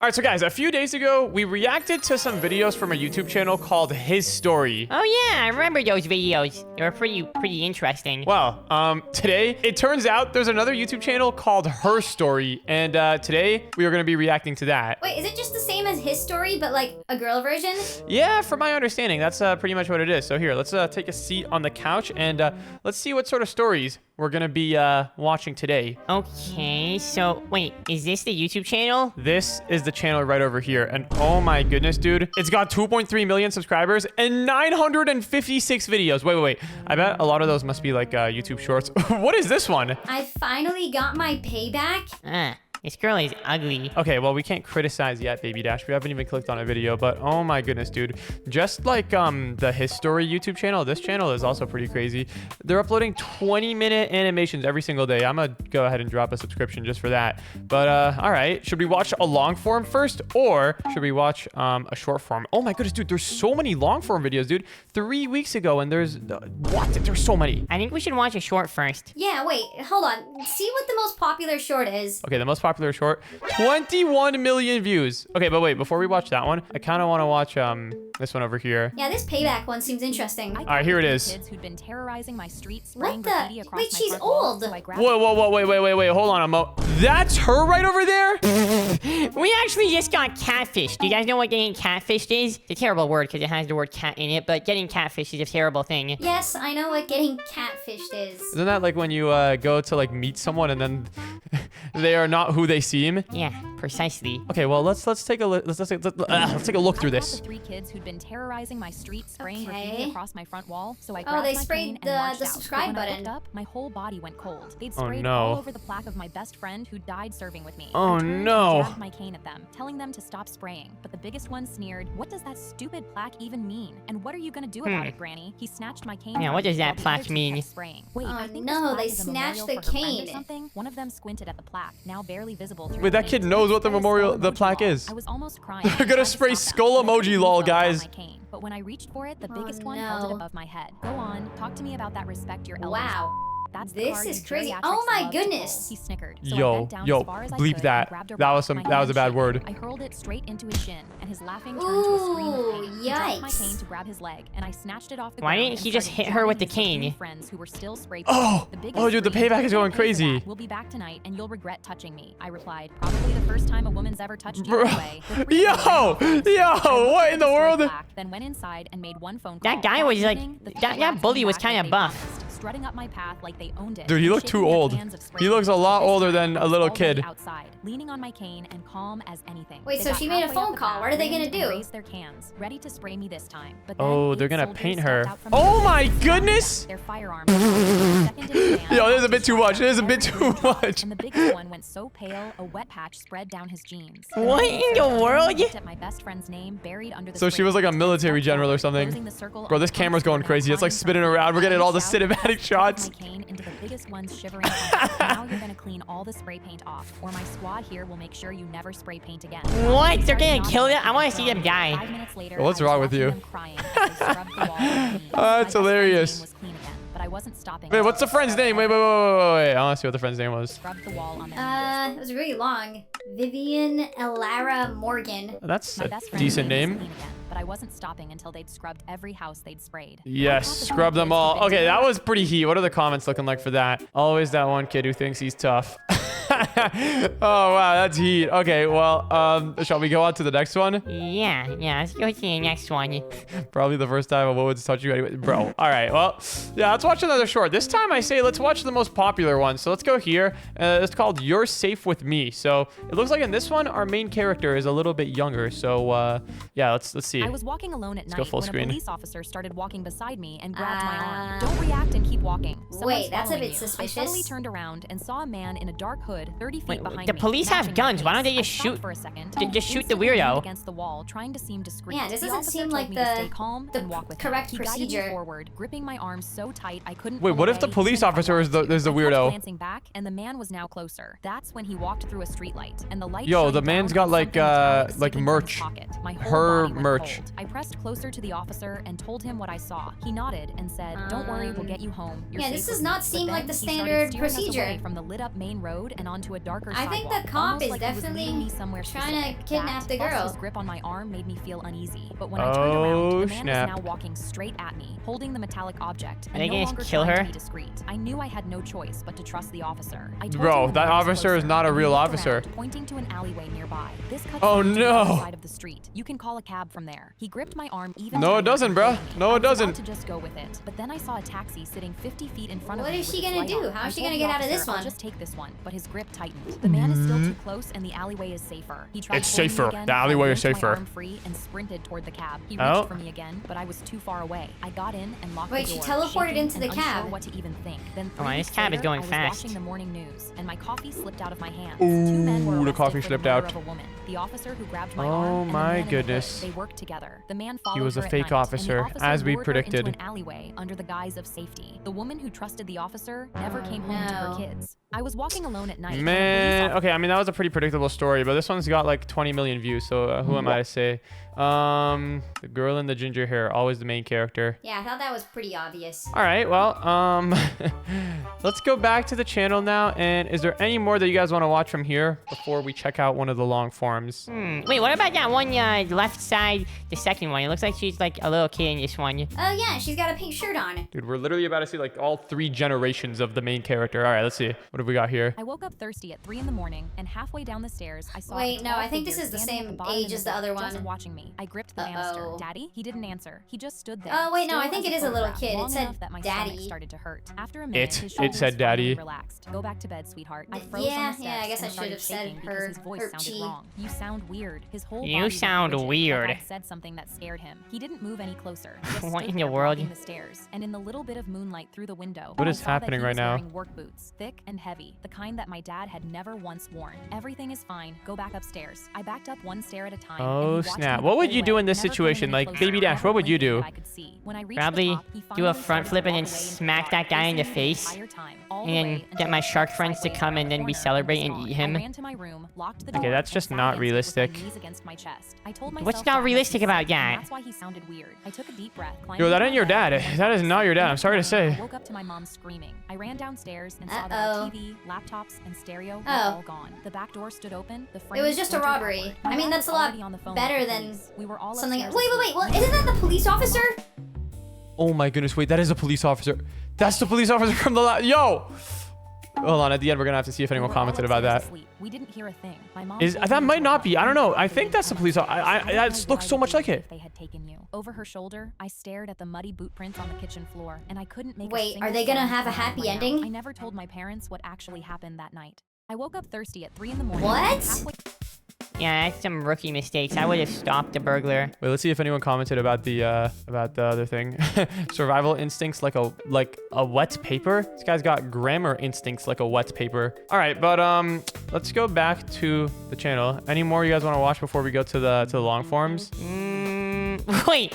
All right, so guys, a few days ago, we reacted to some videos from a YouTube channel called His Story. Oh yeah, I remember those videos. They were pretty interesting. Well, today, it turns out there's another YouTube channel called Her Story, and today we are going to be reacting to that. Wait, is it just the same as His Story, but like a girl version? Yeah, from my understanding, that's pretty much what it is. So here, let's take a seat on the couch, and let's see what sort of stories we're going to be watching today. Okay, so wait, is this the YouTube channel? This is the channel right over here, and oh my goodness, dude, it's got 2.3 million subscribers and 956 videos. Wait, I bet a lot of those must be like YouTube shorts. What is this one? I finally got my payback. This girl is ugly. Okay, well, we can't criticize yet, Baby Dash. We haven't even clicked on a video, but oh my goodness, dude. Just like the His Story YouTube channel, this channel is also pretty crazy. They're uploading 20-minute animations every single day. I'm gonna go ahead and drop a subscription just for that. But all right, should we watch a long form first, or should we watch a short form? Oh my goodness, dude, there's so many long form videos, dude. 3 weeks ago, and there's what? There's so many. I think we should watch a short first. Yeah, wait, hold on. See what the most popular short is. Okay, the most popular short, 21 million views. Okay, but wait, before we watch that one, I kind of want to watch this one over here. Yeah, this payback one seems interesting. All right, here it is. Kids who'd been terrorizing my streets, What the? Wait, she's old. Whoa, wait, hold on a mo. That's her right over there? We actually just got catfished. Do you guys know what getting catfished is? It's a terrible word because it has the word cat in it, but getting catfished is a terrible thing. Yes, I know what getting catfished is. Isn't that like when you go to like meet someone and then they are not who they seem? Yeah, precisely. Okay, well, let's take a look. Let's take a look through this. The 3 kids who'd been terrorizing my streets, spraying Okay. graffiti across my front wall, so I Oh, grabbed they my sprayed cane and the marched out. subscribe But when I button. looked up, my whole body went cold. They'd Oh, sprayed no. all over the plaque of my best friend who died serving with me. Oh, I turned no. and jabbed my cane at them, telling them to stop spraying. But the biggest one sneered, "What does that stupid plaque even mean? And what are you gonna do about it, Granny?" He snatched my cane. Yeah, from what me does that while the plaque other 2 mean? kept spraying. Wait, Oh, I think no, this plaque they is a snatched memorial the for her friend or cane. something. One of them squinted at the plaque, now barely visible through Wait, the that kid paint. knows what the Spray a memorial, skull the emoji plaque lol. is. I was almost crying. They're gonna spray skull emoji lol, guys. But when I reached for it, the Oh, biggest one held it no. above my head. Go on, talk to me about that respect your elders. Wow. That's the This card is you crazy. geriatrics Oh my love to pull. goodness. He snickered. So I Yo, bent down yo, as far as I bleep could that. and grabbed a That rock was with my that was a hand bad shaking. word. I hurled it straight into his shin, and his laughing turned to a scream of Ooh, pain. He dropped my yikes. cane to grab his leg, and I snatched it off the Why ground didn't and he just started hit her with the jabbing his cane? friends who were still spray Oh, painted. The biggest oh, dude, the screamed, payback is "You going can't pay crazy. that. We'll be back tonight, and you'll regret touching me." I replied, "Probably the first time a woman's ever touched you Bro. anyway." The 3 of them Yo, ran yo, I what in the destroyed world? plaque, then went inside and made one phone call. That guy was like, evening, the that paparazzi bully was came back kinda like they buff. promised, strutting up my path like they owned it. Dude, he and looked too shaking their old. cans of spray He looks a paint. lot This older time, than I a was little already kid. outside, leaning on my cane and calm as anything. Wait, They so got she made a halfway phone up the call. path, What are they gonna leaned and do? raised their cans, ready to spray me this time. But then Oh, 8 they're gonna soldiers paint stepped her. out from Oh the my bushes, goodness! their firearms. Second in command, Yo, this is a bit officer too shot much. down This is a bit every too green dot, much. And the biggest one went so pale, a wet patch spread down his jeans. The What man in said, the "I world?" looked at my best friend's name buried under the So she spray was like a paint, military stepped general or forward, something. closing the circle Bro, on this the camera's going pump crazy. It's like line spinning from around. We're getting all the shouted, cinematic "Stuck shots. my cane into the biggest one's shivering head. Now you're gonna clean all the spray paint off, or my squad here will make sure you never spray paint again." What? They're gonna Started kill knocking them? I on wanna the see them door. die. 5 minutes later, Well, what's I was wrong with watching you? them crying as they scrubbed the wall with clean. Oh, My that's best friend's hilarious. name was clean again, but I wasn't stopping. Wait, what's the friend's name? Wait. I want to see what the friend's name was. Scrubbed the wall on their It was really long. Vivian Elara Morgan. That's My a best friend's decent was name. clean again, but I wasn't stopping until they'd scrubbed every house they'd sprayed. Yes, I thought the scrub them kids who'd all. been Okay, that terrorizing- was pretty heat. What are the comments looking like for that? Always that one kid who thinks he's tough. Oh, wow, that's heat. Okay, well, shall we go on to the next one? Yeah, let's go to the next one. Probably the first time a woman's touched you anyway. Bro, all right, well, yeah, let's watch another short. This time I say let's watch the most popular one. So let's go here. It's called You're Safe With Me. So it looks like in this one, our main character is a little bit younger. So, yeah, let's see. I was walking alone at go night full when screen. a police officer started walking beside me and grabbed my arm. Don't react and keep walking. Someone's Wait, that's a following bit you. suspicious. I suddenly turned around and saw a man in a dark hood 30 feet Wait, behind the me. police have matching my guns. Why don't they pace. just I stopped shoot- for a second. just shoot the Instantly leaned weirdo? against the wall, trying to seem discreet. Yeah, this The doesn't officer seem told like me to the- stay calm the and walk with correct him. He guided procedure. me forward, gripping my arm so tight I couldn't. Wait, pull what if the away police even if I officer is wanted the to. I kept weirdo? glancing back, and the man was now closer. That's when he walked through a streetlight, and the light. Yo, shined the man's down got on like, something metallic like sticking from his merch. pocket. My whole her body went merch. cold. I pressed closer to the officer and told him what I saw. He nodded and said, "Don't worry, we'll get you home. You're yeah, safe this with does me." not But seem then like the he started standard steering us procedure. away from the lit up main road and onto a darker I think sidewalk, the cop almost is like he was definitely leading me somewhere trying to specific. kidnap That, the plus girl. his grip on my arm made me feel uneasy. But when I turned around, the man snap. was now walking straight at me, holding the metallic object, Are and they no gonna longer kill trying her? to be discreet. I knew I had no choice but to trust the officer. I told Bro, him that when I was officer is closer, not a and he real looked officer. around, pointing to an alleyway nearby. This cuts Oh, through to the no. other side of the street. You can call a cab from there. He gripped my arm even No, it tighter doesn't, and bruh. pulled me. No, I it was about doesn't. to just go with it, but then I saw a taxi sitting 50 feet in front What of me. is she with its gonna light do? on. How I is she told gonna the get out of officer, this "I'll one?" just take this one," but his grip tightened. The man is still too close, and the alleyway is safer. He tried It's pulling me safer. again, The but I alleyway is yanked my safer. arm free and sprinted toward the cab. He Oh. reached for me again, but I was too far away. I got in and locked Wait, the she door, teleported shaking into the and unsure cab. what to even think. Then Oh, 3 this weeks cab is later, going I was fast. watching the morning news, and my coffee slipped out of my hands. Ooh, 2 men were the arrested coffee for slipped the murder out. of a woman. The officer who grabbed my Oh arm and the my man in the hood. goodness. They worked together. The man followed was a her at fake night, and the officer, officer as we lured her predicted. into an alleyway under the guise of safety. The woman who trusted the officer never came home to her no. kids. I was walking alone at night. when a police Man, officer- okay, I mean, that was a pretty predictable story, but this one's got like 20 million views, so who am I to say? The girl in the ginger hair, always the main character. Yeah, I thought that was pretty obvious. All right, well, let's go back to the channel now, and is there any more that you guys want to watch from here before we check out one of the long forms? Wait, what about that one left side, the second one? It looks like she's like a little kid in this one. Oh yeah, she's got a pink shirt on. Dude, we're literally about to see like all 3 generations of the main character. All right, let's see. What have we got here? I woke up thirsty at 3 in the morning, and halfway down the stairs, I saw. Wait, a no, tall I think this figure is the standing at same bottom age in as the other just one. watching me. I gripped the Uh-oh. banister. Daddy? He didn't answer. He just stood there. Oh, wait, no, I still think as it is a little photograph, kid. It long said enough that my daddy. stomach started to hurt. After a minute, his It shoulders said daddy. finally relaxed. Go back to bed, sweetheart. I froze Yeah, on the steps yeah, I guess and I should started have said shaking because her- his voice her sounded chi. wrong. You sound weird. His whole You body went sound rigid, weird. Like I'd said something that scared him. He didn't move any closer. Just What stood in the there world? blocking the stairs, and in the little bit of moonlight through the window, What I is saw that happening he right was now? wearing work boots, thick and heavy, the kind that my dad had never once worn. Everything is fine. Go back upstairs. I backed up 1 stair at a time. and he Oh, watched snap. me What the would whole you do way, in this never coming situation? any Like, closer, Baby Dash, never what would you blinking do? that I could see. When I reached the Probably top, he do a finally front started to flip and then walk away into the smack dark, that guy in the facing me face, entire time, all and the then way get until my I shark was friends to sideways come around and the then we corner celebrate was and gone. eat him. I ran to my room, locked the Okay, door, that's and just sat not against it with my realistic. knees against my chest. I told What's myself not that I must be realistic about sick, and that? That's why he sounded weird. I took a deep breath, climbed Yo, that into ain't my your bed, dad. and That is not your dad. I'm sorry to say. I woke up to my mom screaming. I ran downstairs and saw that our Uh-oh. TV, laptops, and stereo were Oh. all gone. The back door stood open. The It frame was just a splintered robbery. outward. I My mean, dad that's was a lot already on the phone better with the than police. We were all something. upstairs Wait, asleep. well, isn't that the police officer? Oh my goodness, wait, that is a police officer. That's the police officer from the Yo! Hold on, at the end, we're gonna have to see if We anyone were all commented about upstairs that. asleep. We didn't hear a thing. My mom Is told that me might to not walk be? I out don't know. the I door think that's the and police. I don't know That looks so why much they like would it. if they had taken you. Over her shoulder, I stared at the muddy boot prints on the kitchen floor, and I couldn't make. Wait, a are single they gonna sound have a come out of happy my mouth. ending? I never told my parents what actually happened that night. I woke up thirsty at 3 in the morning. What? and halfway- Yeah, that's some rookie mistakes. I would have stopped the burglar. Wait, let's see if anyone commented about the other thing. Survival instincts like a wet paper. This guy's got grammar instincts like a wet paper. All right, but let's go back to the channel. Any more you guys want to watch before we go to the long forms? Wait,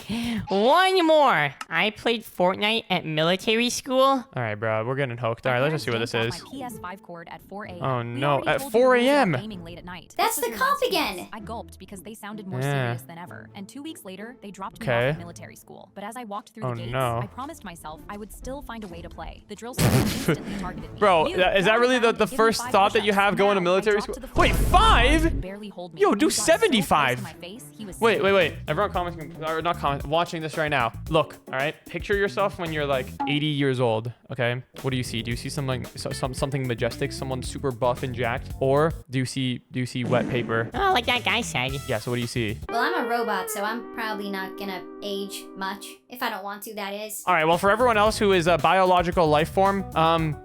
one more. I played Fortnite at military school. All right, bro, we're getting hooked. All right, let's just see what this is. My PS5 cord at 4 a.m. Oh, We no, already at told 4 you the rules about a.m.. gaming late at night. That's This was the your cop last again. chance. I gulped because they sounded more Yeah. serious than ever. And 2 weeks later, they dropped me Okay. off at military school. But as I walked through Oh, the gates, no. I promised myself I would still find a way to play. The drill sergeant instantly targeted me. Bro, You, is that turn really around the and give me first 5 thought that you push-ups. have going to Now, I military dropped school? to the floor. Wait, He 5? could barely hold me. Yo, When do he got so close to 75. my face, he was Wait, sick. wait, wait. Everyone commenting, or not comment, watching this right now. Look, all right? Picture yourself when you're like 80 years old, okay? What do you see? Do you see something majestic, someone super buff and jacked? Or do you see wet paper? Oh, like that guy said. Yeah, so what do you see? Well, I'm a robot, so I'm probably not gonna age much. If I don't want to, that is. All right, well, for everyone else who is a biological life form,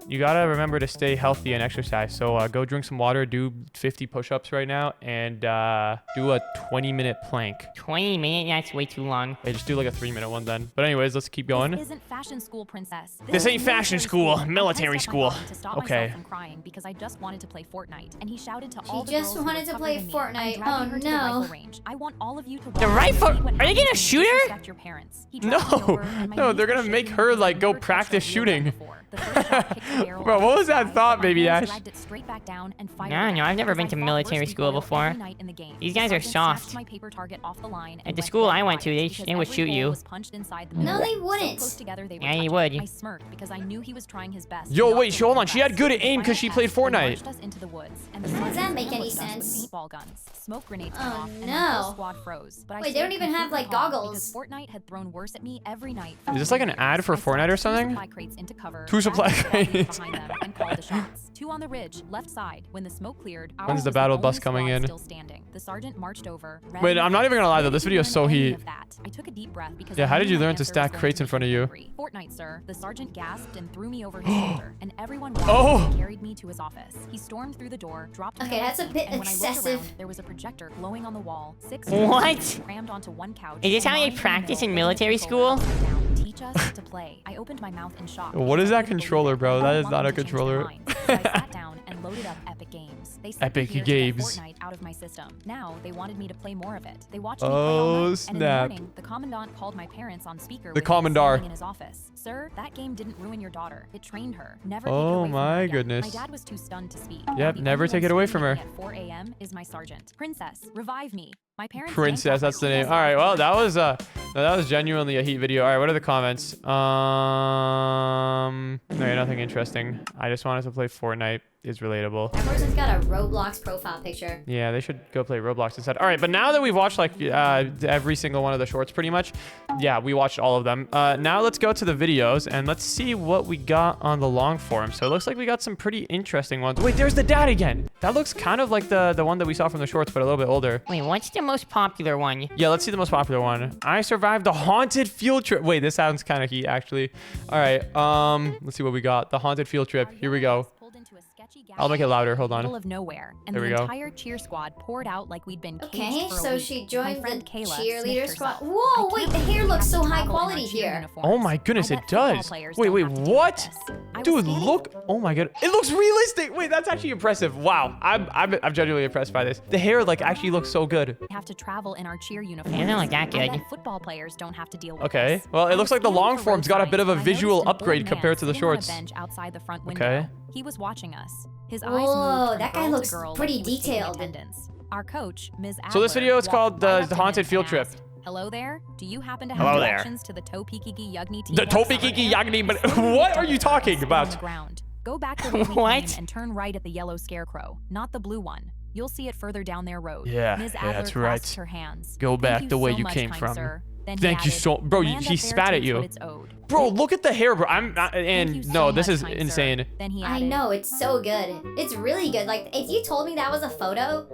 you gotta remember to stay healthy and exercise. So go drink some water, do 50 push-ups right now, and do a 20-minute plank. 20 minutes? That's way too long. Hey, just do like a 3-minute one then. But anyways, let's keep going. This isn't fashion school, princess. This ain't is fashion military school, I military pressed up school. my button to stop Okay. myself from crying because I just wanted to play Fortnite, and he shouted to She all the just girls who wanted were to tougher play than me, Fortnite. "I'm dragging Oh, her to the no. rifle range. I want all of you to watch The and rifle- see what are they happens gonna when shoot you her? disrespect your parents." He No, No, they're gonna make her like go practice shooting. Bro, what was that thought, Baby Dash? No, I've never been to military school before. These guys are soft. At the school I went to, they would shoot you. No, they wouldn't. Yeah, you would. I smirked because I knew he was trying his best. Yo, wait, hold on. She had good aim because she played Fortnite. How does that make any sense? Smoke grenades Oh, and the no. whole squad froze. But I Wait, they don't stayed even have, completely like, calm goggles. because Fortnite had thrown worse at me every night. Is this like an ad for Fortnite or something? Two supply crates. Behind them and called the shots. 2 on the ridge, left side. When the smoke cleared, ours When's the was battle only bus coming squad in? Still standing. The sergeant marched over. Wait, I'm not even gonna lie though. This video is so heat. I took a deep breath because Yeah, I how knew did you my learn to answer stack was going crates to in be front of you? angry. Fortnite, sir. The sergeant gasped and threw me over his shoulder, and everyone watched Oh. and carried me to his office. He stormed through the door, dropped me Okay, on my that's a seat, bit and when I looked excessive. around, there was a projector glowing on the wall. 6 What? students crammed onto one couch. Is this and how you lying in the practice middle, in military holding a controller school? upside down. Teach us to play. I opened my mouth in shock. What is because I that couldn't controller, believe it. bro? That I is wanted not a them to change their controller. minds, so I sat down and loaded up Epic Games. They sent me Epic here to get Games. Fortnite out of my system. Now they wanted me to play more of it. They watched me play Oh, all night, and in the snap. morning, the commandant called my parents on speaker. The with me commandar. standing in his office. Sir, that game didn't ruin your daughter. It trained her. Never take it Oh away from her my again. goodness. My dad was too stunned to speak. Yep, The never only take one it away screaming from at 4 a.m. is my sergeant. Princess, revive me. My parents. Princess, that's the name. All right, well, that was genuinely a heat video. All right, what are the comments? No, nothing interesting. I just wanted to play Fortnite. Is relatable. That person's got a Roblox profile picture. Yeah, they should go play Roblox instead. All right, but now that we've watched like every single one of the shorts pretty much, yeah, we watched all of them. Now let's go to the videos and let's see what we got on the long form. So it looks like we got some pretty interesting ones. Wait, there's the dad again. That looks kind of like the one that we saw from the shorts, but a little bit older. Wait, what's the most popular one? Yeah, let's see the most popular one. I survived the haunted field trip. Wait, this sounds kind of heat actually. All right, let's see what we got. The haunted field trip. Here we go. I'll make it louder. Hold on. Middle of nowhere, and There we the go. entire cheer squad poured out like we'd been caged Okay, for a so week. she My joined the friend Kayla cheerleader sniffed squad. herself. Whoa, I wait, can't the hair believe we looks have so to high travel in our quality cheer here. uniforms. Oh my goodness, I it bet football does. players Wait, don't wait, have to deal with what? this. I was Dude, skating- look. Oh my god. It looks realistic. Wait, that's actually impressive. Wow. I'm genuinely impressed by this. The hair like actually looks so good. We have to travel in our cheer uniforms. They don't look that I good. bet football players don't have to deal with Okay. this. Well, it I looks was like the scanning long for form's got a road bit of a signs, and I visual noticed an upgrade old compared to man the sitting on a shorts. bench outside the front window. Okay. He was watching us. His eyes Whoa, moved from that guy girl to looks girl like pretty he was taking detailed. attendance. Our coach, Ms. So this Adler, video is walked called right up the to Haunted him Field and Trip. asked, "Hello there. Do you happen to Hello have there. directions to the Topekiki Yugni team?" The Topekiki Yagni, but what are you talking On the about? ground. Go back the way we What? came and turn right at the yellow scarecrow, not the blue one. You'll see it further down their road. Yeah, Ms. yeah, Adler that's clasped right. her hands. Go "Thank back you the way so you much, came kind from." sir." Then Thank you added, so- bro, "Land he up there spat at takes you. what it's owed." Bro, look at the hair, bro. Thank you And so no, this much, is kind sir. insane. Then he I added, know, it's so good. It's really good. Like, if you told me that was a photo,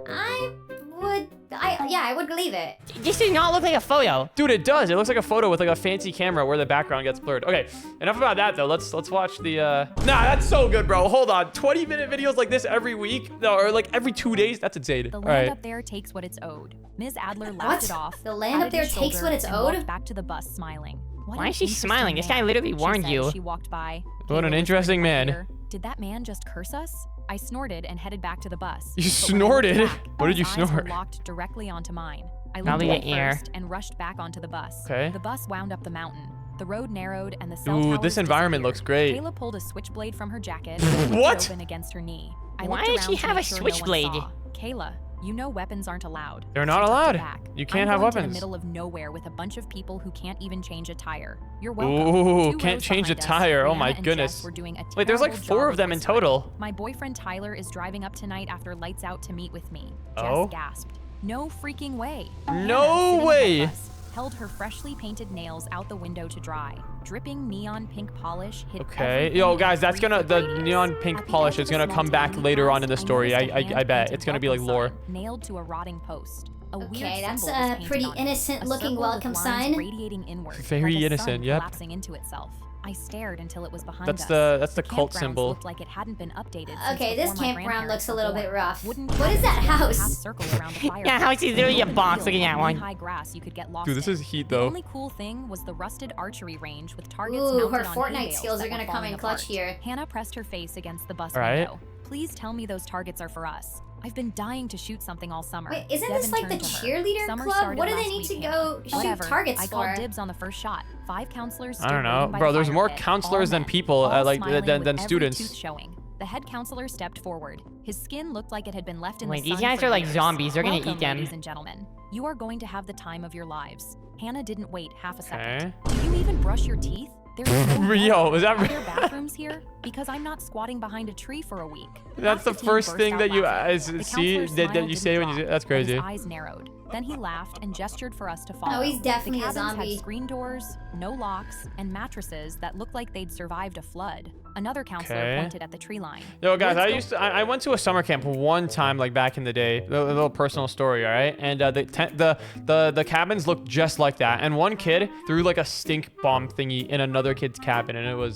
I would believe it. This does not look like a photo. Dude, it does. It looks like a photo with like a fancy camera where the background gets blurred. Okay, enough about that though. Let's watch the Nah, that's so good, bro. Hold on. 20-minute videos like this every week? No, or like every 2 days? That's insane. The All land right. up there takes what it's owed. Ms. Adler What? laughed it off. The land up patted his there takes shoulder, what it's and owed? walked back to the bus smiling. What Why an is she interesting smiling? This guy man, literally she warned said you. as she walked by. What an Kayla whispered interesting in my man. ear, "Did that man just curse us?" I snorted and headed back to the bus. You But when I snorted? looked back, What did you his eyes were snort? locked directly onto mine. I Probably looked the away air. first and rushed back onto the bus. Okay. The bus wound up the mountain. The road narrowed and the cell Ooh, towers this environment looks disappeared. great. Kayla pulled a switchblade from her jacket and whipped What? it open against her knee. I Why looked does she around to have make a sure no one switchblade? saw. Kayla, you know weapons aren't allowed. They're She not tucked allowed. it back. You can't I'm have going to weapons. the middle of nowhere with a bunch of people who can't even change a tire. You're welcome. Ooh, 2 can't rows change a behind us, tire. Oh Brianna my and goodness. Jess were doing a Wait, there's like terrible 4 job of them in whispering. total. My boyfriend Tyler is driving up tonight after lights out to meet with me. Oh? Jess gasped. No freaking way. No Hannah, sitting ahead of way. us, held her freshly painted nails out the window to dry. Dripping neon pink polish hit Okay. everything Yo, in guys, that's every gonna the radius. neon pink At the polish edge is of a gonna small come back tiny later on house, in the story. noticed a I hand bet painted it's gonna be like welcome lore. sign Nailed to a rotting post. A weird Okay, that's symbol was a painted pretty on it. innocent A looking circle with welcome lines sign. Radiating inward, Very like a sun innocent, yep. collapsing into itself. I stared until it was behind That's us. the cult campgrounds symbol. Looked like it hadn't been updated Okay, since this before my campground looks a little bit grandparents rough. were born. Wooden What is that cabins with a house? half circle around the fire Yeah, pit. how is he literally a Open box field looking with at one? knee-high grass you could get lost Dude, this in. is heat The though. only cool thing was the rusted archery range with targets Ooh, mounted her on Fortnite hay bales skills that are gonna were come falling in clutch apart. here. Hannah pressed her face against the bus All right. window. Please tell me those targets are for us. I've been dying to shoot something all summer. Wait, isn't Devin this like the turned to her. cheerleader Summer club? started What do they last need week, to Hannah. go shoot Whatever. targets I for? called dibs on the first shot. 5 counselors I stood don't know. waiting by Bro, the there's fire more pit, counselors all than men, people, all like, smiling than with every students. tooth showing. The head counselor stepped forward. His skin looked like it had been left in Wait, the these sun guys for are like years. zombies. They're gonna Welcome, eat them. ladies and gentlemen. You are going to have the time of your lives. Hannah didn't wait half a second. Okay. Do you even brush your teeth? There is no Yo, is that Are real? there bathrooms here? Because I'm not squatting behind a tree for a week. That's Half the team first burst thing out that you laughing. The see counselor's that smile you say when you didn't that's drop, but crazy. his eyes narrowed. Then he laughed and gestured for us to follow. Oh, he's definitely the a cabins zombie. had screen doors, no locks, and mattresses that looked like they'd survived a flood. Another counselor Okay. pointed at the tree line. Yo, guys, Let's go- I went to a summer camp one time, like back in the day. A little personal story, all right? And the cabins looked just like that. And one kid threw like a stink bomb thingy in another kid's cabin, and it was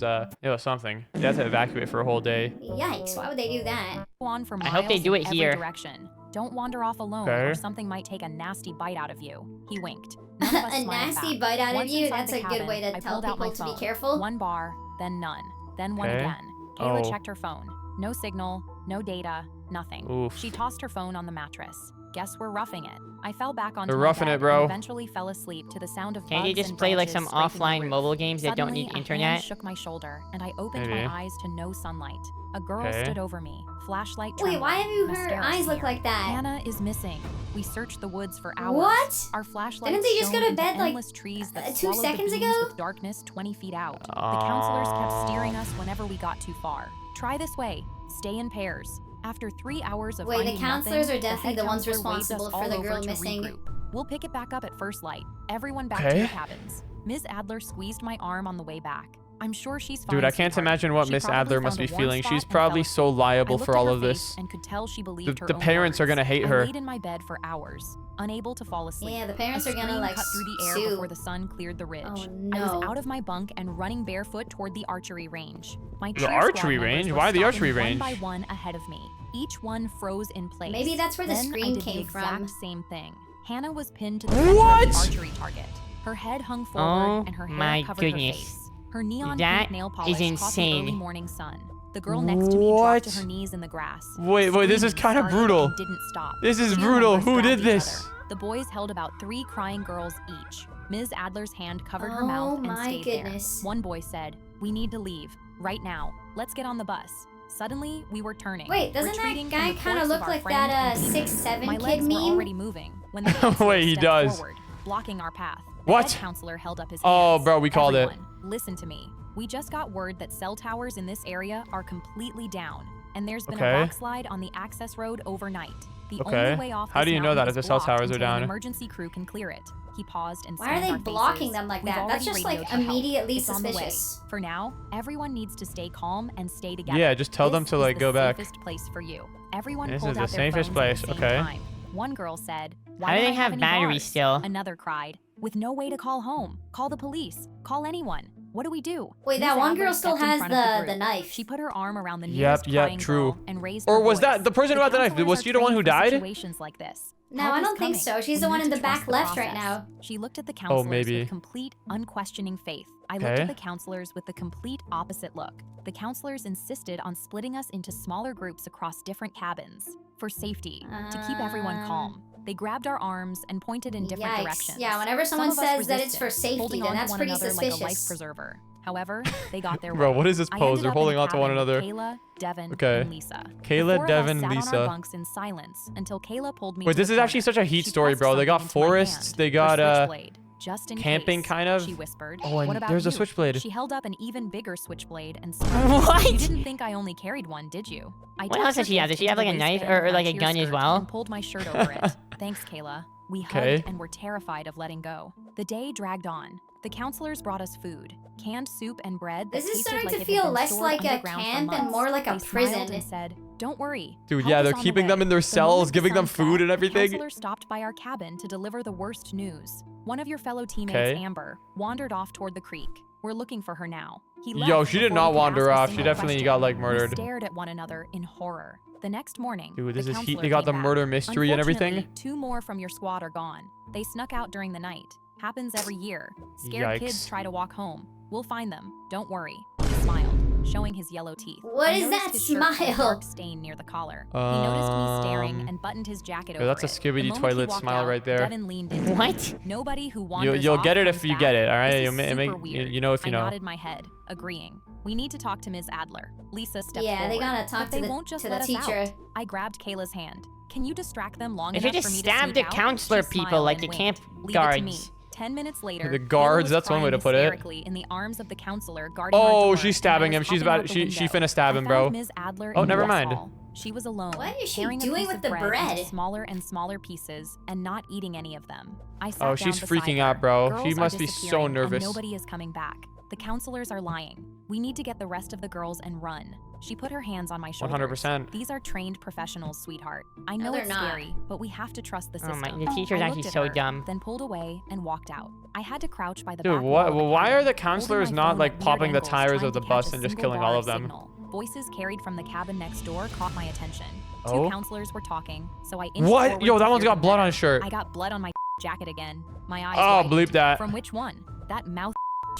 something. They had to evacuate for a whole day. Yikes, why would they do that? Go on for I miles hope they do in it every here. direction. Don't wander off alone, Okay. or something might take a nasty bite out of you. He winked. None of us A smiled nasty back. bite out of Once you? inside That's the a good cabin, way to I tell pulled out my people to be phone. careful. One bar, then none, then one Okay. again. Kayla Oh. checked her phone. No signal, no data, nothing. Oof. She tossed her phone on the mattress. Guess we're roughing it. I fell back onto They're my roughing bed it, bro. and eventually fell asleep to the sound of Can't you bugs just and play like branches some scraping the offline roof. mobile games that don't Suddenly, need a hand internet? shook my shoulder, and I opened Maybe. my eyes to no sunlight. A girl Okay. stood over me, flashlight Wait, why have you, her mascara eyes look smeared. like that? Hannah is missing. We searched the woods for hours. What? Our flashlights Didn't they just go shone to into bed, like, endless trees that 2 swallowed the seconds beams ago? with darkness 20 feet out. The counselors kept steering us whenever we got too far. Try this way. Stay in pairs. After 3 hours of Wait, the finding counselors nothing, are definitely head the ones counselor waved us responsible for all the over girl to missing. regroup. We'll pick it back up at first light. Everyone back to Okay. your cabins. Ms. Adler squeezed my arm on the way back. I'm sure she's fine. Dude, I can't sweetheart. imagine what She Miss probably Adler must found be a warm feeling. spot She's and probably fell so asleep. liable I looked for at all her of face this. and could tell she believed her The own parents are words. gonna hate I her. laid in my bed for hours, unable to fall asleep. Yeah, the parents A are gonna, scream like, cut through the air sue. before the sun cleared the ridge. Oh, I was no. out of my bunk and running barefoot toward the archery range. My The cheer archery squad members range? were Why the stalking archery range? One by one ahead of me. Each one froze in place. Maybe that's where the Then scream I did came the from. exact same thing. Hannah was pinned to the center of What? the archery target. Her head hung forward Oh and her hair my covered goodness. her face. Her neon That pink nail is polish caught the insane. early morning sun. The girl next to me dropped to What? her knees in the grass. Wait, this is Screaming kind of started brutal. and didn't stop. This is Cheer brutal. members Who grabbed did each this? other. The boys held about 3 crying girls each. Ms. Adler's hand covered her Oh mouth and my stayed goodness. there. One boy said, "We need to leave. Right now. Let's get on the bus." Suddenly, we were turning. Wait, doesn't retreating that from guy the kind of corpse look our like friend that and demon. 6'7" My kid legs were meme? already moving when the counselor Wait, he stepped does. forward, blocking our path. The What? head counselor held up his Oh, hands. bro, we called it. Everyone, listen to me. We just got word that cell towers in this area are completely down, and there's been Okay. a rock slide on the access road overnight. The Okay. only way off How this do you know mountain that if is the cell blocked towers are until down? An emergency crew can clear it. He paused and Why are scanned they our faces. blocking them like We've that? That's already just, like, radioed for help. immediately It's on the way. suspicious. For now, everyone needs to stay calm and stay together. Yeah, just tell them This to, is like, the go back. safest place for you. Everyone This pulled is the out their safest phones place, at the same okay. time. One girl said, "Why How do don't they I have any batteries bars?" still? Another cried, "With no way to call home. Call the police. Call anyone. What do we do?" Wait, Ms. that one Adler girl still stepped in has front of the group. knife. She put her arm around the Yep, nearest yep, crying true. girl and raised Or her was voice. that the person who had the knife? counselors Was are she the one who trained for died? Situations like this. No, Help I is don't think coming. so. She's We the one need in to the back trust the left right process. now. She looked at the counselors maybe. with complete, unquestioning faith. I looked Okay. at the counselors with the complete opposite look. The counselors insisted on splitting us into smaller groups across different cabins for safety, to keep everyone calm. They grabbed our arms and pointed in different Yikes. directions. Yeah, whenever Some someone of us says that it's resisted, for safety, holding then on to that's one pretty another like a life suspicious. preserver. However, they got their Bro, way. what is this I pose? ended They're up in holding a on to one cabin with another. Kayla, Devin, Okay. and Lisa. Kayla, The four of us Devin, sat on Lisa. our bunks in silence until Kayla pulled me Wait, to this a is actually corner. such a heat She story, pressed bro. They got something into my forests. hand, They her got switchblade, just in camping case, kind of. she whispered. Oh, What and about there's a you? switchblade. She held up an even bigger switchblade and smiled. What? You didn't think I only carried one, did you? I What tucked else her did she have? gift Did she have, into like, a the knife waistband or, of my like, a cheer gun as skirt well? And pulled my shirt over it. Thanks, Kayla. We Okay. hugged and were terrified of letting go. The day dragged on. The counselors brought us food, canned soup and bread that This is tasted starting like to it feel had been less stored like a underground for camp and months. more like a They smiled prison. and said, "Don't worry. Dude, help yeah, is they're on the keeping them way." in their The cells, moment the giving them sun food set, and everything. The counselor stopped by our cabin to deliver the worst news. One of your fellow teammates, Okay. Amber, wandered off toward the creek. We're looking for her now. He Yo, left she did before not we could wander ask a off. She single definitely question. got, like, We murdered. stared at one another in horror. The next morning, Dude, this the is heat. counselor They got came the back. murder mystery and everything. Unfortunately, 2 more from your squad are gone. They snuck out during the night. Happens every year. Scared kids Yikes. try to walk home. We'll find them. Don't worry. He smiled. showing his yellow teeth. What I is noticed that his shirt had a smile? dark stain near the collar. He noticed me staring and buttoned his jacket over That's a it. Skibidi The moment he toilet walked smile out, right there. Devin leaned into me. What? Nobody who wanders You'll off get it if comes you back. get it, all right? This You'll is make super weird. you know if you I know. nodded my head, agreeing. We need to talk to Ms. Adler. Lisa stepped Yeah, forward. they gotta talk But to they the won't just to the let us teacher. out. I grabbed Kayla's hand. Can you distract them long They enough should for just me to stab sneak the out? counselor She people smiled like and the winked. camp Leave it to me. guards. 10 minutes later, The Kayla guards, was that's one way crying to put it. hysterically in the arms of the counselor guarding our Oh, door, she's and I stabbing was him. She's hopping out about the she window. finna stab him, I bro. found Ms. Adler Oh, in the never mess mind. hall. She was alone, What is she tearing a doing piece with of the bread bread? into smaller and smaller pieces and not eating any of them. I sat Oh, down she's beside freaking her. out, bro. Girls She are must be so disappearing, and nervous. nobody is coming back. The counselors are lying. We need to get the rest of the girls and run. She put her hands on my shoulders. 100%. These are trained professionals, sweetheart. I No, know they're it's not. scary, but we have to trust the Oh system. my, the teacher's I actually looked at so her, dumb. then pulled away and walked out. I had to crouch by the Dude, back wall what? of the Why cabin, are the holding counselors my not phone like at weird popping the angles, tires trying of the to catch bus a and just single killing bar all of them? signal. Voices carried from the cabin next door caught my attention. Oh? Two counselors were talking, so I inched What? forward Yo, to that one's hear got them blood better. on his shirt. I got blood on my jacket again. My eyes Oh, widened. bleep that. From which one? That mouth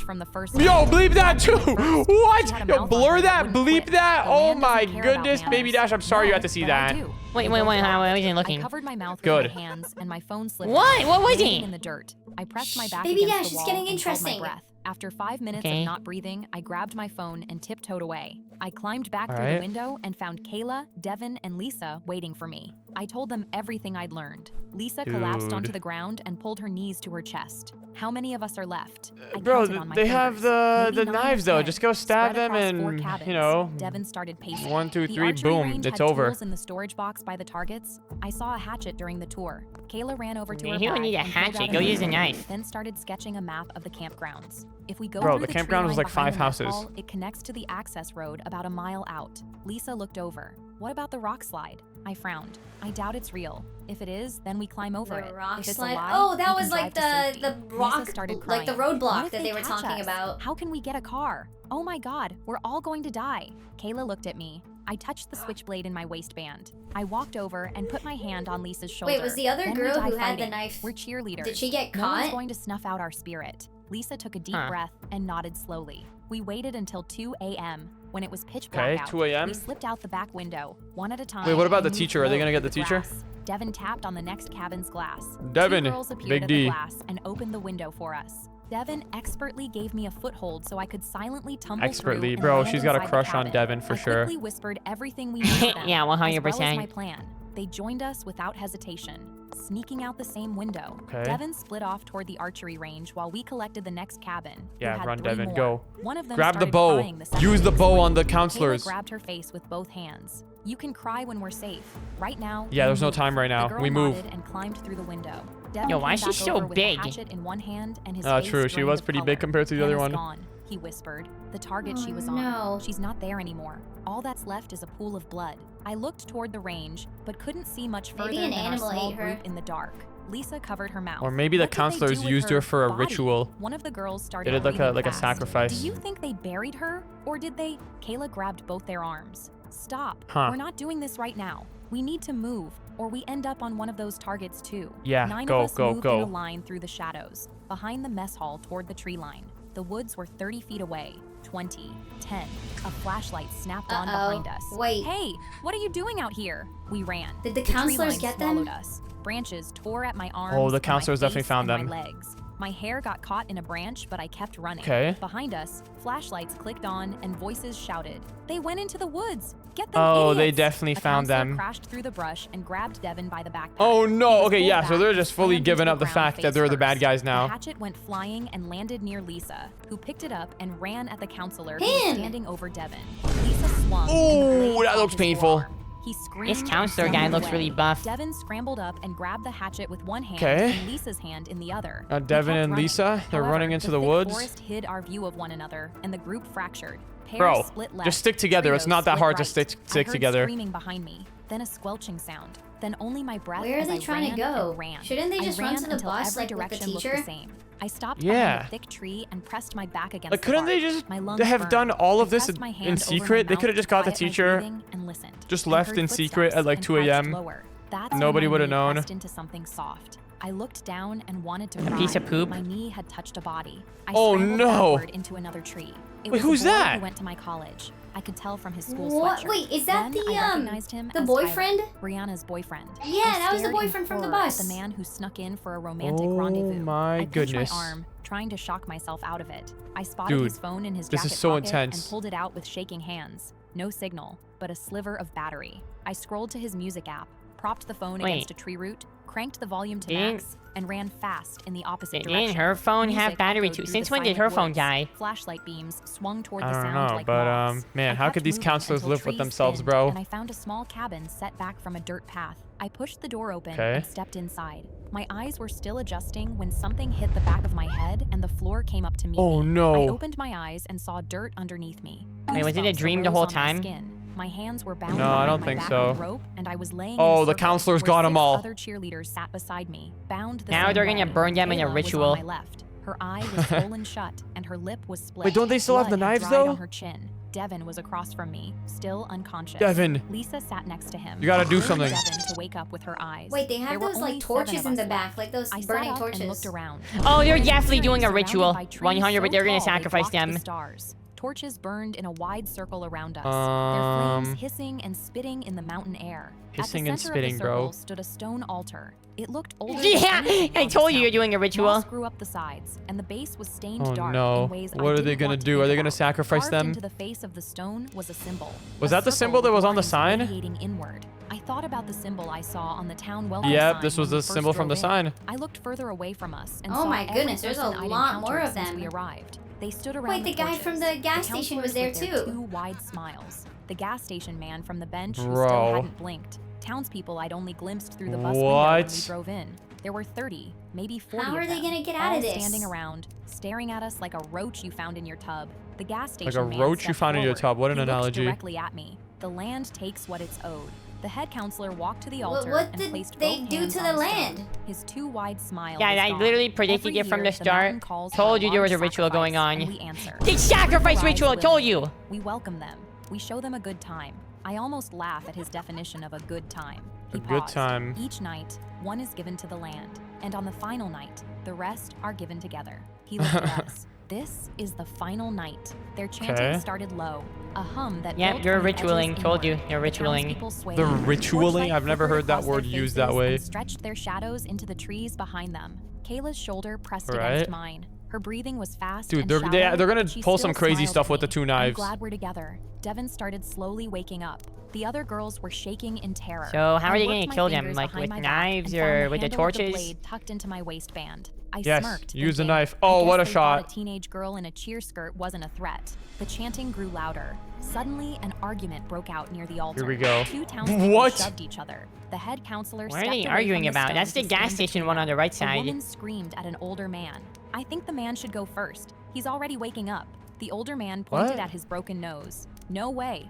from the first Yo, time. bleep that too. She What? had a Yo, mouth on blur her that, wouldn't bleep quit. that. The Oh man my doesn't care about goodness, baby manners. Dash, I'm sorry you No, had to see but I that. do. Wait, They wait, both wait, are. I wasn't I looking. covered my mouth Good. with my hands and my phone slipped What? out, What was landing it? in the dirt. I pressed my back Baby against Dash, the it's wall getting and held my interesting. breath. After 5 minutes Okay. of not breathing, I grabbed my phone and tiptoed away. I climbed back through the Alright. window and found Kayla, Devin, and Lisa waiting for me. I told them everything I'd learned. Lisa collapsed Dude. onto the ground and pulled her knees to her chest. How many of us are left? I Bro, counted on my they have fingers. the Maybe 9 knives or though. 10, Just go stab spread them across 4 and, cabins. you know, Devin started pacing. 1, 2, The 3, archery boom, range it's had over. tools in the storage box by the targets. I saw a hatchet during the tour. Kayla ran over to her You don't bag need a and pulled hatchet. out Go a use a knife, knife. Then started sketching a map of the campgrounds. If we go Bro, through the the campground tree was line like behind 5 the mess houses. hall, it connects to the access road about a mile out. Lisa looked over. What about the rock slide? I frowned. I doubt it's real. If it is, then we climb over The it. rock If it's slide. a lie, Oh, we that can was like drive to the safety. rock, Lisa started like the crying. roadblock What if that they were catch talking us? about. How can we get a car? Oh my god, we're all going to die. Kayla looked at me. I touched the switchblade in my waistband. I walked over and put my hand on Lisa's shoulder. Wait, was the other Then we girl die who had the fighting. knife? We're cheerleaders. Did she get No one's caught? going to snuff out our spirit. Lisa took a deep Huh. breath and nodded slowly. We waited until 2 a.m. When it was pitch Okay, black out, 2 a.m.? we slipped out the back window, one at a time. Wait, what about and the moved teacher? Are they gonna slowly get the through teacher? grass. Devin tapped on the next cabin's glass. Devin, 2 girls appeared Big at D. the glass and opened the window for us. Devin expertly gave me a foothold so I could silently tumble Expertly, through bro, and land she's got a inside the crush on cabin. Devin for I sure. quickly whispered everything we knew to them, Yeah, as well as 100%. my plan. They joined us without hesitation, sneaking out the same window. Okay. Devin split off toward the archery range while we collected the next cabin. who Yeah, had run, 3 Devin, more. go. One of them Grab the started bow. crying the second Use the we bow split. on the Kayla counselors. grabbed her face with both hands. You can cry when we're safe. Right now. Yeah, we there's no move. time right now. The girl We move. nodded and climbed through the window. Devin Yo, why came is she back so over with big? a hatchet in one hand and his Oh, face true. She drained was of pretty color. big compared to the other Hannah's one. Gone, he whispered. The target Oh, she was on. no. She's not there anymore. All that's left is a pool of blood. I looked toward the range, but couldn't see much Maybe further an than our animal small ate her. group in the dark. Lisa covered her mouth. Or maybe the What did they counselors do with used her for a body? ritual. One of the girls started They did like breathing a fast. sacrifice. Do you think they buried her, or did they? Kayla grabbed both their arms. Stop. Huh. We're not doing this right now. We need to move, or we end up on one of those targets too. Yeah, 9 go, of us go, moved go. in a line through the shadows, behind the mess hall toward the tree line. The woods were 30 feet away. 20, 10. A flashlight snapped on behind us. Wait. Hey, what are you doing out here? We ran. Did the tree counselors line get them? swallowed us. Branches tore at my arms. Oh, the and my counselors definitely face found and them. My legs. My hair got caught in a branch, but I kept running. Okay. Behind us, flashlights clicked on and voices shouted. They went into the woods. Get them, Oh, they idiots." definitely A found counselor them. crashed through the brush and grabbed Devin by the backpack. Oh He no. was Okay, pulled yeah. So back they're and just fully slammed giving into up the ground fact that face they're the bad first. guys The now. hatchet went flying and landed near Lisa, who picked it up and ran at the counselor who Him! was standing over Devin. Lisa swung. and Ooh, blade that caught looks his painful. forearm. He screamed. This counselor and guy flung looks away. really buff. Devin scrambled up and grabbed the hatchet with one hand Okay. and Lisa's hand in the other. We Devin kept and running. Lisa, they're However, running into the thick woods. forest hid our view of one another, and the group fractured. Pairs Bro, split left, just stick together. It's trios not that split hard to right. stick I heard together. screaming behind me, then a squelching sound, then only my breath Where are as they I trying to ran go? and ran. Shouldn't they I just run ran to the until bus, every like, with the direction looked teacher? the same. I stopped Yeah. behind a thick tree and pressed my back against Like, the couldn't bark. they just My lungs have burned. done all I of this pressed my in hand over my secret? They mouth could have just got the to quiet my teacher, breathing and listened. just I left heard in secret footsteps at like and 2 crouched a.m. lower. That's when Nobody my would have knee known. pressed into something soft. I looked down and wanted to A cry. piece of poop? My knee had touched a body. I Oh, scrambled no. backward into another tree. It Wait, was a who's boy that? Who went to my college. I could tell from his school What? sweatshirt. Wait, is that Then I recognized him the as boyfriend? Tyler, Brianna's boyfriend. Yeah, I that was the stared in boyfriend from the horror at bus. The man who snuck in for a romantic Oh rendezvous. my I pinched goodness. my arm, trying to shock myself out of it. I spotted Dude, his phone in his this jacket is so pocket intense. and pulled it out with shaking hands. No signal, but a sliver of battery. I scrolled to his music app, propped the phone Wait. against a tree root, cranked the volume to Didn't- max, and ran fast in the opposite Didn't direction. her phone have Music battery echoed too? through Since the when did silent her phone woods. die? Flashlight beams swung toward I the don't sound know, like but, moths. man, I how kept could these moving counselors until live with trees themselves, thinned, bro? And I found a small cabin set back from a dirt path. I pushed the door open Okay. and stepped inside. My eyes were still adjusting when something hit the back of my head and the floor came up to meet Oh, me. no. I opened my eyes and saw dirt underneath me. Wait, was it a Goosebumps dream the arose whole on my time? skin. My hands were bound No, I behind don't my think back so. with rope, and I was laying in Oh, a the circle counselors where got 'em 6 all. Other cheerleaders sat beside me, bound the Now same they're gonna way. burn them in a Kayla was ritual. on my left. Her eye was swollen shut, and her lip was split. Wait, don't they still have the Blood had knives, dried though? on her chin. Devin was across from me, still unconscious. Devin. Lisa sat next to him. You gotta do I something. Devin to wake up with her eyes. Wait, they There have were those only like 7 torches of in the us back, left. like those I sat burning up torches. and looked around. Oh, they're We were definitely doing a surrounded ritual. by trees 100, so they're gonna tall they sacrifice blocked the them. stars. Torches burned in a wide circle around us, their Um, flames hissing and spitting in the mountain air. Hissing At and the center spitting, of the bro. circle stood a stone altar. It looked older than Yeah, anything I on told this you you're mountain. doing a ritual. Moss grew up the sides, and the base was stained Oh, dark no. in ways I What are they didn't gonna want to do? think Are they gonna about. sacrifice Carved them? into the face of the stone was a symbol. Was A that the circle symbol that with was on the lines sign? radiating inward. I thought about the symbol I saw on the town welcome Yep, sign this was when we the first symbol from the drove in. sign. I looked further away from us and Oh saw my every goodness, there's a person I'd lot more encountered of since them. we arrived. They stood around Wait, the guy torches. from the gas The station was counselors there with their too. 2 wide smiles. The gas station man from the bench who Bro. still hadn't blinked. Townspeople I'd only glimpsed through the bus window when we What? drove in. There were 30, maybe 40 How are of they them, gonna get out all of this? standing around, staring at us like a roach you found in your tub. The gas Like station a man roach you stepped found in your forward. tub. What an He looked analogy. directly at me. The land takes what it's owed. The head counselor walked to the altar What and did placed they both do hands to on the stone. land? His 2 wide smile Yeah, was I gone. literally predicted Every it from year, the start. mountain calls for Told a you there was a large ritual going sacrifice, on. and we answer. The sacrifice Arrives ritual, told willingly. you. We welcome them. We show them a good time. I almost laugh at his definition of a good time. A He good paused. time. Each night, one is given to the land, and on the final night, the rest are given together. He looked at us. This is the final night. Their chanting Okay. started low, a hum that Yeah, built you're from the edges ritualing. Told you, inward. you're The ritualing. townspeople swayed. The ritualing? Torchlight I've never flickered heard that across word their used that faces way. and stretched their shadows into the trees behind them. Kayla's shoulder pressed Right. against mine. Her breathing was fast Dude, and they're shallow, gonna but she pull some still crazy smiled stuff at with the me. 2 I'm knives. glad we're together. Devin started slowly waking up. The other girls were shaking in terror. So how I are they worked gonna my kill them? fingers Like behind with my back knives and found or the with the handle of torches? blade tucked into my waistband. I Yes, smirked, use the thinking, knife. I Oh, guess what a they thought shot. A teenage girl in a cheer skirt wasn't a threat. The chanting grew louder. Suddenly, an argument broke out near the altar. Here we go. 2 townspeople What? shoved each other. The head counselor What are stepped they away arguing from the about? stone That's the to gas stand station between one on them. the right A side. woman screamed at an older man. I think the man should go first. He's already waking up. The older man pointed What? at his broken nose. No way.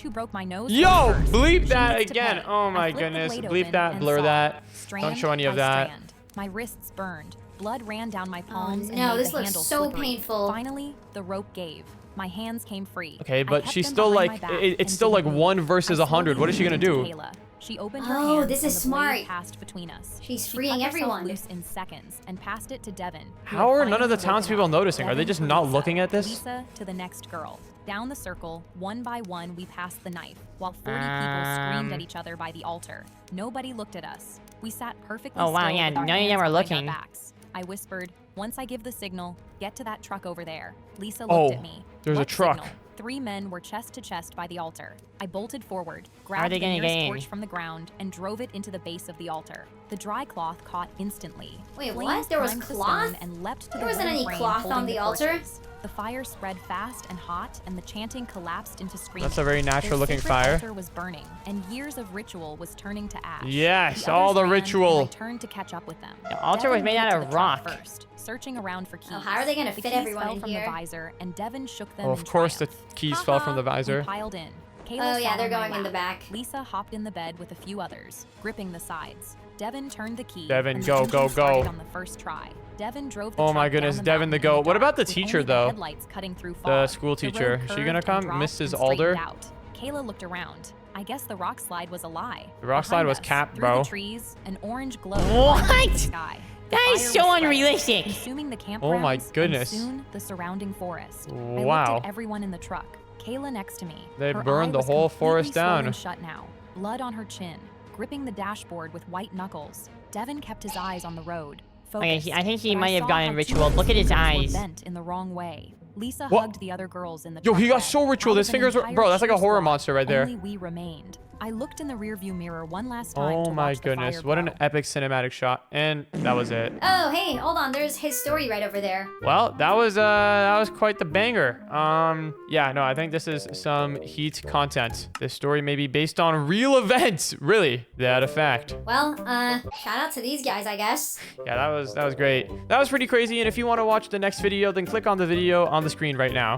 Who broke my nose? Yo, went first. bleep She that needs to again. pay. Oh I my flipped the goodness. blade Bleep open that, and blur saw that. strand Don't show any of by that. strand. My wrists burned. Blood ran down my palms. and no, made this the looks handle so slippery. painful. Finally, the rope gave. My hands came free. Okay, I but kept she's them still behind like, my back it's and still like didn't move. 1 versus I 100. slowly What is she leaned gonna into do? Kayla. She opened her Oh, hands this and is the blade smart. passed between us. She's She freeing cut herself everyone. loose in seconds and passed it to Devin. who How had are none of the finally woken townspeople up. noticing? Are they Devin just to not Lisa, looking at this? Lisa to the next girl. Down the circle, one by one, we passed the knife, while 40 people screamed at each other by the altar. Nobody looked at us. We sat perfectly Oh, wow, still yeah, with our none of them hands were behind our looking. backs. I whispered, "Once I give the signal, get to that truck over there." Lisa looked Oh, at me. there's a "What truck." signal?" 3 men were chest to chest by the altar. I bolted forward, are grabbed they the gonna nearest get in? torch from the ground, and drove it into the base of the altar. The dry cloth caught instantly. Wait, Flames what? There was climbed the cloth? stone and leapt to There the wasn't wooden any frame cloth on holding the altar. torches. The fire spread fast and hot, and the chanting collapsed into screaming. That's a very natural looking Their fire. sacred altar was burning, and years of ritual was turning to ash. Yes, The all others the ran, ritual. and I turned to catch up with them. The altar was Devin made made out it to of the truck rock. First, searching around for keys. Oh, how are they gonna The fit keys everyone fell in from here? the visor, and Devin shook them Oh, in of course the triumph. keys fell from the We visor. piled in. Kayla Oh, yeah, sat they're on my going in the lap. back. Lisa hopped in the bed with a few others, gripping the sides. Devin turned the key. Devin, and the go, engine go, started go. On the first try. Devin drove the Oh my truck goodness, down Devin the mountain in goat. What dark, about the with teacher, only the though? headlights cutting through The fog. school The road teacher. Is she curved gonna and come? dropped Mrs. and Alder? straightened out. Kayla looked around. I guess the rock slide was a lie. The rock slide Behind was us, cap, through bro. the trees, an orange glow What? blinded the sky. The That is fire so was spreading, unrealistic. consuming the campgrounds Oh my and goodness. soon the surrounding forest. I looked Wow. at everyone in the truck. Kayla next to me. They Her burned eye the was whole completely forest down. swollen shut now, blood on her chin, gripping the dashboard with white knuckles. Devin kept his eyes on the road. Okay, Focused, I think he but might have saw gotten how two ritual. of his Look at his fingers were eyes. bent in the wrong way. Lisa What? hugged the other girls in the Yo, truck he got bed. so ritual. Out His of an fingers were, entire bro, that's like a cheer horror squad, monster right there. Only we remained. I looked in the rearview mirror one last time to Oh my watch the goodness. fire What an grow. epic cinematic shot. And that was it. Oh, hey, hold on. There's his story right over there. Well, that was quite the banger. Yeah, no, I think this is some heat content. This story may be based on real events. Really, that a fact. Well, shout out to these guys, I guess. Yeah, that was great. That was pretty crazy. And if you want to watch the next video, then click on the video on the screen right now.